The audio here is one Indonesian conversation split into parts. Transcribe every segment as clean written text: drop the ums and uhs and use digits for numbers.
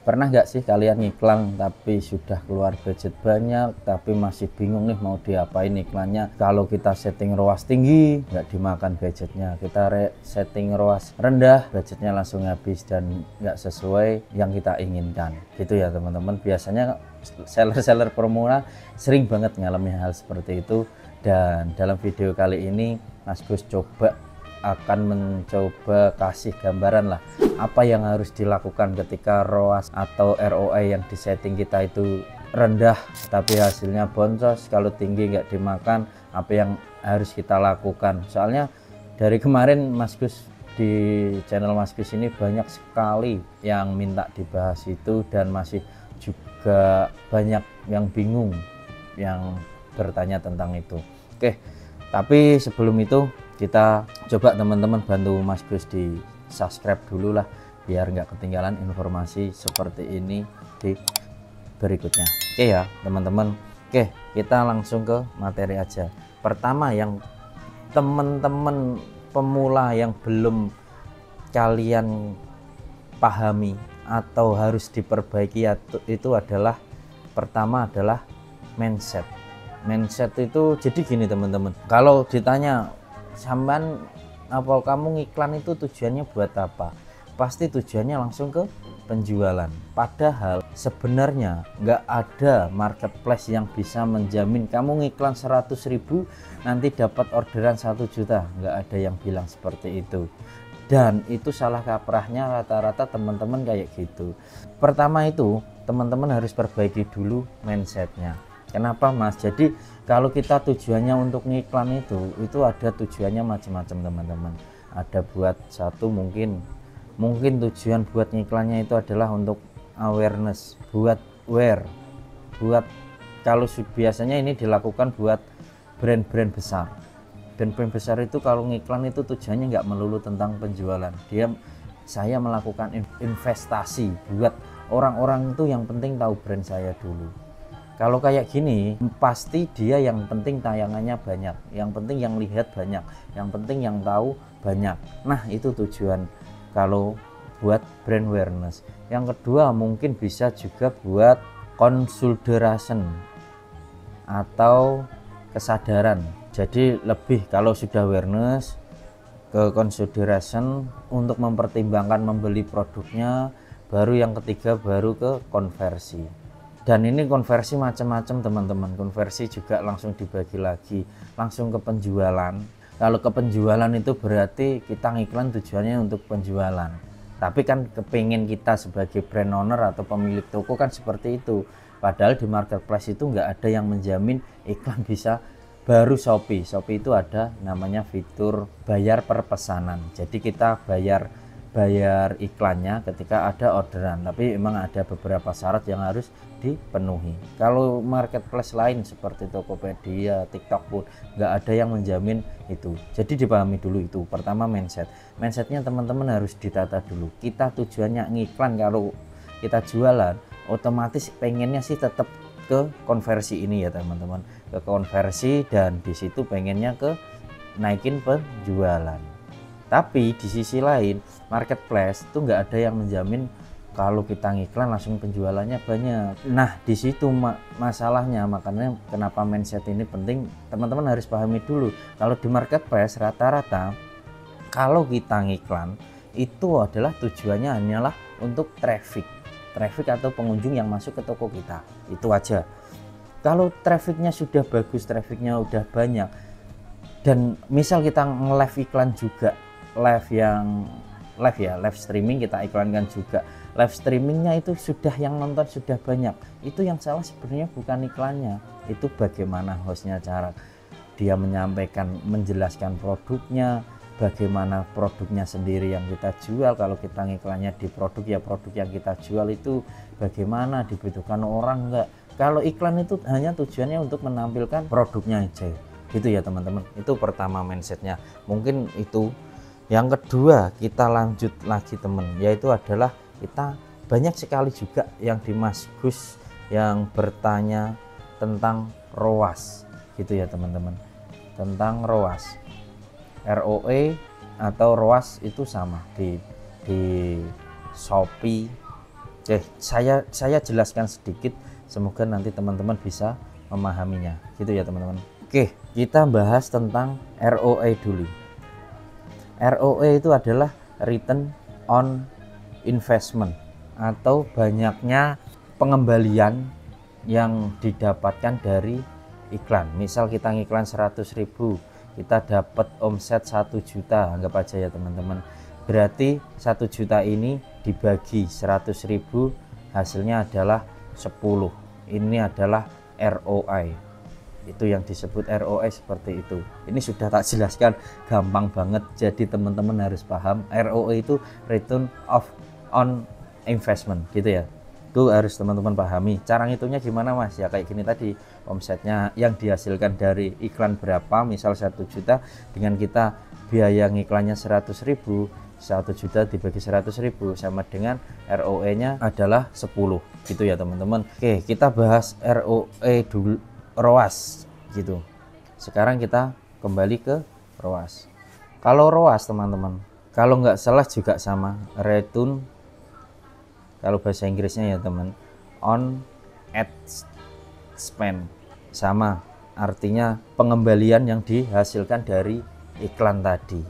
Pernah nggak sih kalian ngiklan tapi sudah keluar budget banyak tapi masih bingung nih mau diapain iklannya? Kalau kita setting ROAS tinggi nggak dimakan budgetnya, kita setting ROAS rendah budgetnya langsung habis dan nggak sesuai yang kita inginkan. Gitu ya teman-teman. Biasanya seller-seller pemula sering banget ngalamin hal seperti itu, dan dalam video kali ini Mas Gus akan mencoba kasih gambaran lah apa yang harus dilakukan ketika ROAS atau ROI yang disetting kita itu rendah tapi hasilnya boncos. Kalau tinggi nggak dimakan, apa yang harus kita lakukan? Soalnya dari kemarin Mas Gus di channel Mas Gus ini banyak sekali yang minta dibahas itu, dan masih juga banyak yang bingung yang bertanya tentang itu. Oke, tapi sebelum itu kita coba teman-teman bantu Mas Gus di subscribe dulu lah biar nggak ketinggalan informasi seperti ini di berikutnya. Oke ya teman-teman. Oke, kita langsung ke materi aja. Pertama, yang teman-teman pemula yang belum kalian pahami atau harus diperbaiki itu adalah, pertama adalah mindset. Mindset itu jadi gini teman-teman, kalau ditanya sampean apa kamu ngiklan itu tujuannya buat apa, pasti tujuannya langsung ke penjualan. Padahal sebenarnya nggak ada marketplace yang bisa menjamin kamu ngiklan 100.000 nanti dapat orderan 1 juta. Nggak ada yang bilang seperti itu, dan itu salah kaprahnya rata-rata teman-teman kayak gitu. Pertama itu teman-teman harus perbaiki dulu mindsetnya. Kenapa Mas? Jadi kalau kita tujuannya untuk ngiklan itu ada tujuannya macam-macam teman-teman. Ada buat satu, mungkin tujuan buat ngiklannya itu adalah untuk awareness, buat kalau biasanya ini dilakukan buat brand-brand besar. Brand-brand besar itu kalau ngiklan itu tujuannya nggak melulu tentang penjualan. Saya melakukan investasi buat orang-orang itu, yang penting tahu brand saya dulu. Kalau kayak gini pasti dia yang penting tayangannya banyak, yang penting yang lihat banyak, yang penting yang tahu banyak. Nah itu tujuan kalau buat brand awareness. Yang kedua mungkin bisa juga buat consideration atau kesadaran. Jadi lebih kalau sudah awareness ke consideration untuk mempertimbangkan membeli produknya, baru yang ketiga baru ke konversi. Dan ini konversi macam-macam teman-teman. Konversi juga langsung dibagi lagi langsung ke penjualan. Kalau ke penjualan itu berarti kita ngiklan tujuannya untuk penjualan, tapi kan kepingin kita sebagai brand owner atau pemilik toko kan seperti itu. Padahal di marketplace itu nggak ada yang menjamin iklan bisa. Baru Shopee itu ada namanya fitur bayar per pesanan. Jadi kita bayar iklannya ketika ada orderan, tapi memang ada beberapa syarat yang harus dipenuhi. Kalau marketplace lain seperti Tokopedia, TikTok pun nggak ada yang menjamin itu. Jadi dipahami dulu itu. Pertama mindsetnya teman-teman harus ditata dulu. Kita tujuannya ngiklan, kalau kita jualan otomatis pengennya sih tetap ke konversi ini ya teman-teman, ke konversi, dan di situ pengennya ke naikin penjualan. Tapi di sisi lain marketplace itu nggak ada yang menjamin kalau kita ngiklan langsung penjualannya banyak. Nah di situ masalahnya, makanya kenapa mindset ini penting teman-teman harus pahami dulu. Kalau di marketplace rata-rata kalau kita ngiklan itu adalah tujuannya hanyalah untuk traffic atau pengunjung yang masuk ke toko kita, itu aja. Kalau trafficnya sudah bagus, trafficnya udah banyak, dan misal kita nge-live iklan juga, live streaming kita iklankan juga, live streamingnya itu sudah yang nonton sudah banyak, itu yang salah sebenarnya bukan iklannya, itu bagaimana hostnya, cara dia menyampaikan, menjelaskan produknya, bagaimana produknya sendiri yang kita jual. Kalau kita ngiklannya di produk, ya produk yang kita jual itu bagaimana, dibutuhkan orang enggak. Kalau iklan itu hanya tujuannya untuk menampilkan produknya aja, gitu ya teman-teman. Itu pertama mindsetnya, mungkin itu. Yang kedua kita lanjut lagi teman, yaitu adalah kita banyak sekali juga yang di Mas Gus yang bertanya tentang ROAS, gitu ya teman-teman. Tentang ROAS, ROE atau ROAS itu sama di Shopee, Oke, saya jelaskan sedikit, semoga nanti teman-teman bisa memahaminya, gitu ya teman-teman. Oke, kita bahas tentang ROE dulu. ROE itu adalah return on investment, atau banyaknya pengembalian yang didapatkan dari iklan. Misal kita ngiklan 100.000, kita dapat omset 1 juta, anggap aja ya teman-teman. Berarti 1 juta ini dibagi 100.000, hasilnya adalah 10. Ini adalah ROI. Itu yang disebut ROI seperti itu. Ini sudah tak jelaskan, gampang banget. Jadi teman-teman harus paham, ROI itu return on investment, gitu ya. Itu harus teman-teman pahami. Cara ngitungnya gimana Mas? Ya kayak gini tadi, omsetnya yang dihasilkan dari iklan berapa, misal 1 juta, dengan kita biaya ngiklannya 100.000, 1 juta dibagi 100.000 sama dengan ROE nya adalah 10, gitu ya teman-teman. Oke, kita bahas ROE dulu, ROAS gitu. Sekarang kita kembali ke ROAS. Kalau ROAS teman-teman, kalau nggak salah juga sama, return, kalau bahasa Inggrisnya ya teman, on ad spend, sama artinya pengembalian yang dihasilkan dari iklan tadi.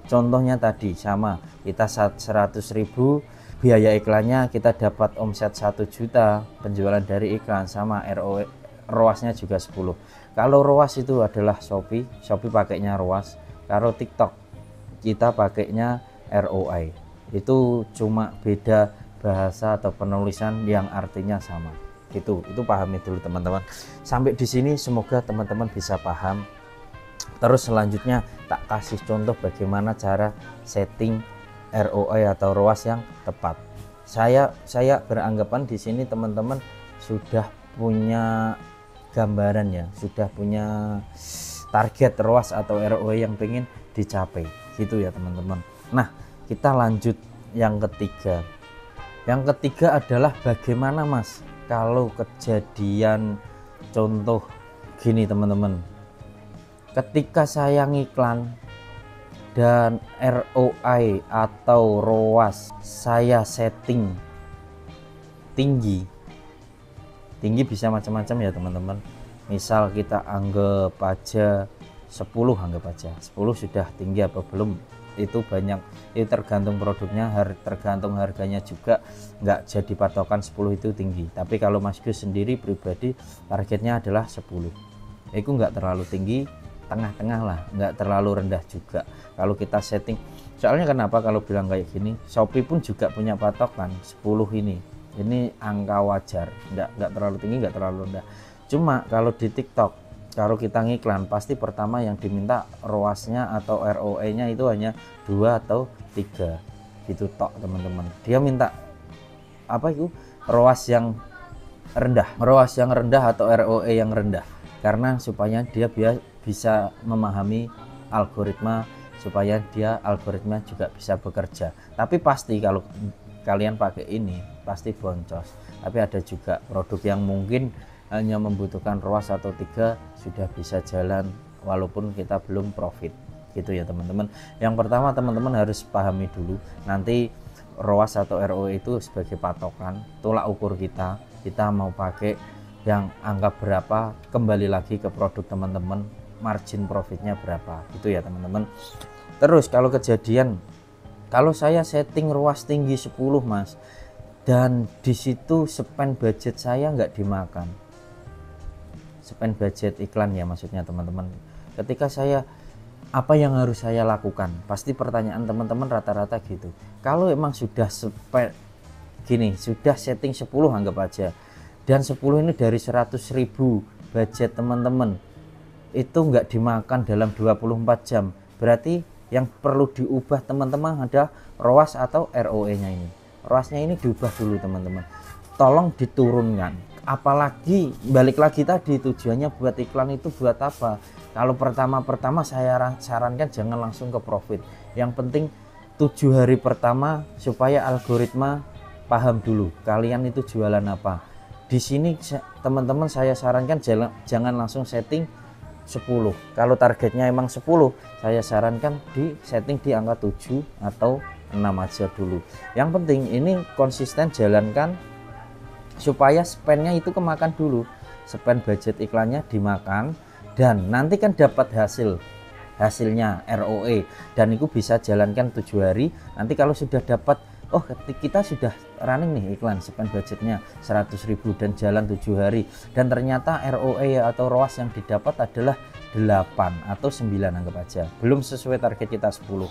Contohnya tadi sama, kita 100.000 biaya iklannya, kita dapat omset 1 juta penjualan dari iklan, sama ROAS-nya juga 10. Kalau ROAS itu adalah Shopee pakainya ROAS. Kalau TikTok kita pakainya ROI. Itu cuma beda bahasa atau penulisan yang artinya sama. Itu pahami dulu teman-teman. Sampai di sini semoga teman-teman bisa paham. Terus selanjutnya tak kasih contoh bagaimana cara setting ROI atau ROAS yang tepat. Saya beranggapan di sini teman-teman sudah punya gambaran ya, sudah punya target ROAS atau ROI yang pengen dicapai, gitu ya teman-teman. Nah, kita lanjut yang ketiga. Yang ketiga adalah bagaimana Mas kalau kejadian contoh gini teman-teman. Ketika saya ngiklan dan ROI atau ROAS saya setting tinggi bisa macam-macam ya teman-teman. Misal kita anggap aja 10, anggap aja 10 sudah tinggi apa belum, itu banyak, itu tergantung produknya, tergantung harganya juga, nggak jadi patokan 10 itu tinggi. Tapi kalau Mas Gus sendiri pribadi targetnya adalah 10, itu nggak terlalu tinggi, tengah-tengah lah, nggak terlalu rendah juga kalau kita setting. Soalnya kenapa kalau bilang kayak gini, Shopee pun juga punya patokan 10 ini angka wajar, nggak terlalu tinggi, nggak terlalu rendah. Cuma kalau di TikTok, kalau kita ngiklan pasti pertama yang diminta ROAS-nya atau ROE-nya itu hanya 2 atau 3 gitu tok teman-teman. Dia minta apa itu, ROAS yang rendah atau ROE yang rendah, karena supaya dia bisa memahami algoritma, supaya dia algoritma juga bisa bekerja. Tapi pasti kalau kalian pakai ini pasti boncos. Tapi ada juga produk yang mungkin hanya membutuhkan ROAS atau 3 sudah bisa jalan walaupun kita belum profit, gitu ya teman-teman. Yang pertama teman-teman harus pahami dulu, nanti ROAS atau ROE itu sebagai patokan, tolak ukur kita mau pakai yang angka berapa, kembali lagi ke produk teman-teman, margin profitnya berapa, gitu ya teman-teman. Terus kalau kejadian, kalau saya setting ROAS tinggi 10 Mas, dan disitu spend budget saya nggak dimakan, spend budget iklan ya maksudnya teman-teman. Ketika saya, apa yang harus saya lakukan? Pasti pertanyaan teman-teman rata-rata gitu. Kalau emang sudah spend gini, sudah setting 10 anggap aja, dan 10 ini dari 100.000 budget teman-teman itu nggak dimakan dalam 24 jam, berarti yang perlu diubah teman-teman ada ROAS atau ROE nya ini. ROAS nya ini diubah dulu teman-teman, tolong diturunkan. Apalagi balik lagi tadi, tujuannya buat iklan itu buat apa? Kalau pertama saya sarankan jangan langsung ke profit. Yang penting 7 hari pertama supaya algoritma paham dulu kalian itu jualan apa. Di sini teman-teman saya sarankan jangan langsung setting 10. Kalau targetnya emang 10, saya sarankan di setting di angka 7 atau 6 aja dulu. Yang penting ini konsisten jalankan supaya spendnya itu kemakan dulu, spend budget iklannya dimakan, dan nanti kan dapat hasilnya ROE, dan itu bisa jalankan 7 hari. Nanti kalau sudah dapat, oh kita sudah running nih iklan, spend budgetnya 100.000 dan jalan 7 hari, dan ternyata ROE atau ROAS yang didapat adalah 8 atau 9, anggap aja belum sesuai target kita 10.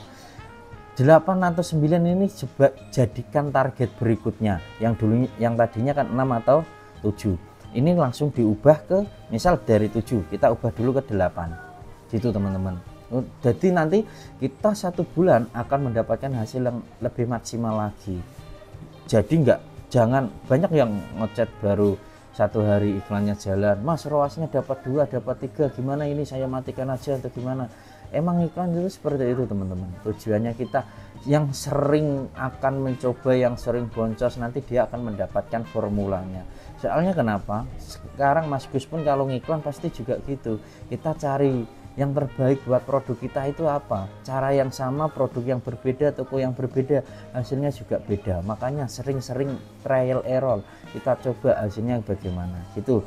8 atau 9 ini coba jadikan target berikutnya, yang tadinya kan 6 atau 7, ini langsung diubah ke, misal dari 7 kita ubah dulu ke 8 gitu teman-teman. Jadi nanti kita 1 bulan akan mendapatkan hasil yang lebih maksimal lagi. Jadi jangan banyak yang ngechat baru 1 hari iklannya jalan, Mas ROASnya dapat 2 dapat 3, gimana ini, saya matikan aja atau gimana. Emang iklan itu seperti itu teman-teman. Tujuannya kita yang sering akan mencoba, yang sering boncos, nanti dia akan mendapatkan formulanya. Soalnya kenapa? Sekarang Mas Gus pun kalau ngiklan pasti juga gitu. Kita cari yang terbaik buat produk kita itu apa. Cara yang sama, produk yang berbeda, toko yang berbeda, hasilnya juga beda. Makanya sering-sering trial error. Kita coba hasilnya bagaimana gitu.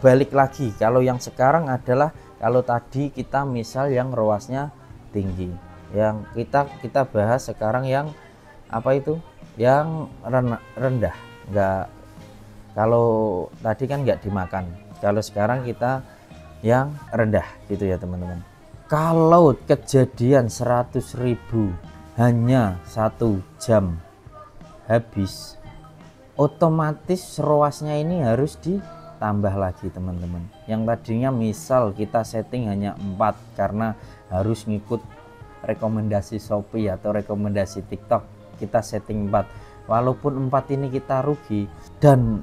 Balik lagi, kalau yang sekarang adalah, kalau tadi kita misal yang ROASnya tinggi, yang kita bahas sekarang yang apa itu, yang rendah, enggak. Kalau tadi kan nggak dimakan, kalau sekarang kita yang rendah gitu ya teman-teman. Kalau kejadian 100.000 hanya 1 jam habis, otomatis ROASnya ini harus ditambah lagi teman-teman. Yang tadinya misal kita setting hanya 4 karena harus ngikut rekomendasi Shopee atau rekomendasi TikTok, kita setting 4. Walaupun 4 ini kita rugi dan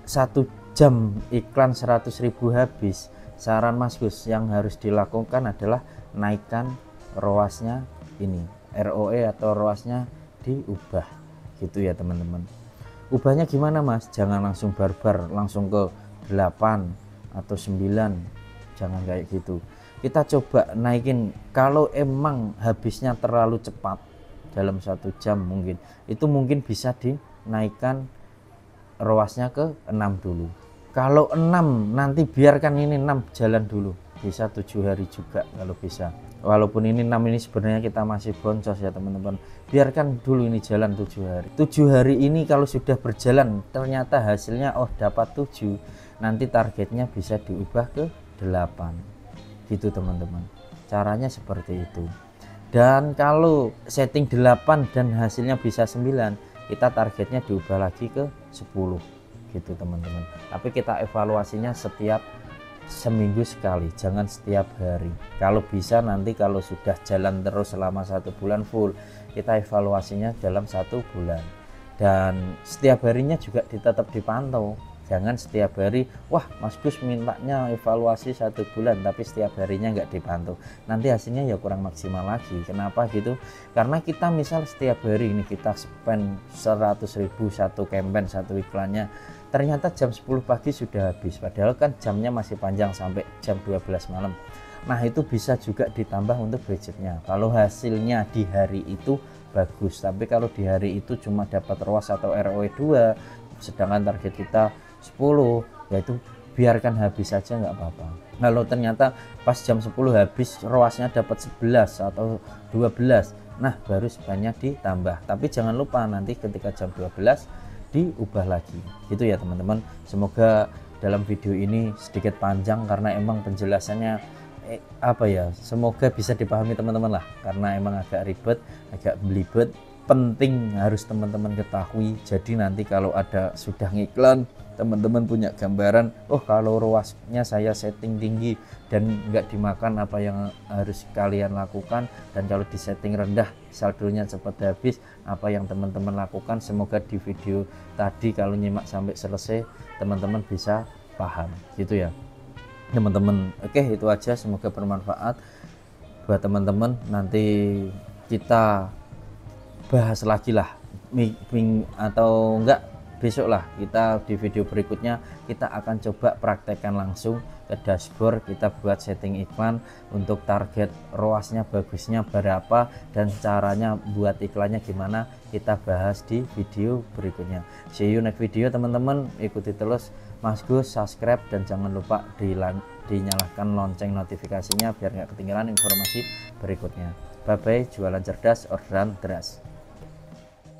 1 jam iklan 100.000 habis, saran Mas Gus yang harus dilakukan adalah naikkan ROASnya ini, ROE atau ROASnya diubah gitu ya teman-teman. Ubahnya gimana Mas? Jangan langsung barbar langsung ke 8 atau 9, jangan kayak gitu. Kita coba naikin, kalau emang habisnya terlalu cepat dalam 1 jam mungkin bisa dinaikkan ROASnya ke 6 dulu. Kalau 6 nanti biarkan ini 6 jalan dulu, bisa 7 hari juga kalau bisa. Walaupun ini 6 ini sebenarnya kita masih boncos ya teman-teman, biarkan dulu ini jalan 7 hari. 7 hari ini kalau sudah berjalan ternyata hasilnya dapat 7, nanti targetnya bisa diubah ke 8 gitu teman-teman. Caranya seperti itu. Dan kalau setting 8 dan hasilnya bisa 9, kita targetnya diubah lagi ke 10 gitu teman-teman. Tapi kita evaluasinya setiap seminggu sekali, jangan setiap hari. Kalau bisa nanti kalau sudah jalan terus selama 1 bulan full, kita evaluasinya dalam 1 bulan. Dan setiap harinya juga tetap dipantau. Jangan setiap hari, wah Mas Gus mintanya evaluasi 1 bulan tapi setiap harinya nggak dipantau, nanti hasilnya ya kurang maksimal lagi. Kenapa gitu? Karena kita misal setiap hari ini kita spend 100.000 1 campaign, 1 iklannya, ternyata jam 10 pagi sudah habis, padahal kan jamnya masih panjang sampai jam 12 malam. Nah itu bisa juga ditambah untuk budgetnya kalau hasilnya di hari itu bagus. Tapi kalau di hari itu cuma dapat ROAS atau ROE 2 sedangkan target kita 10, yaitu biarkan habis saja nggak apa-apa. Kalau ternyata pas jam 10 habis ROASnya dapat 11 atau 12, nah baru sebanyak ditambah. Tapi jangan lupa nanti ketika jam 12 diubah lagi gitu ya teman-teman. Semoga dalam video ini sedikit panjang karena emang penjelasannya semoga bisa dipahami teman-teman lah, karena emang agak ribet, agak belibet, penting harus teman-teman ketahui. Jadi nanti kalau ada sudah ngiklan, teman-teman punya gambaran, kalau ROASnya saya setting tinggi dan nggak dimakan, apa yang harus kalian lakukan. Dan kalau di setting rendah saldonya cepat habis, apa yang teman-teman lakukan. Semoga di video tadi kalau nyimak sampai selesai teman-teman bisa paham gitu ya teman-teman. Oke, itu aja, semoga bermanfaat buat teman-teman. Nanti kita bahas lagi lah atau enggak besok lah kita di video berikutnya kita akan coba praktekkan langsung ke dashboard, kita buat setting iklan untuk target ROAS-nya bagusnya berapa dan caranya buat iklannya gimana, kita bahas di video berikutnya. See you next video teman-teman, ikuti terus Mas Gus, subscribe dan jangan lupa dinyalakan lonceng notifikasinya biar nggak ketinggalan informasi berikutnya. Bye bye, jualan cerdas, orderan deras.